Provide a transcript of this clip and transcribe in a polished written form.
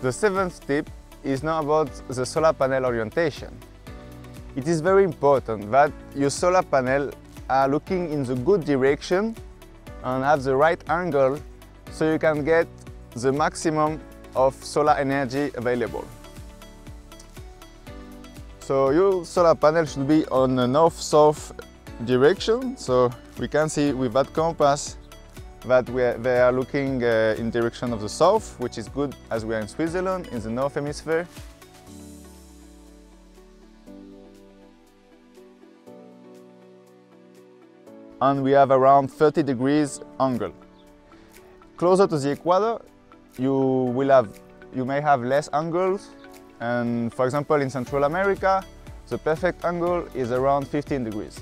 The seventh tip is now about the solar panel orientation. It is very important that your solar panel are looking in the good direction and have the right angle so you can get the maximum of solar energy available. So your solar panel should be on the north-south direction. So we can see with that compass that they are looking in direction of the south, which is good as we are in Switzerland, in the North Hemisphere. And we have around 30 degrees angle. Closer to the equator, you may have less angles, and for example in Central America, the perfect angle is around 15 degrees.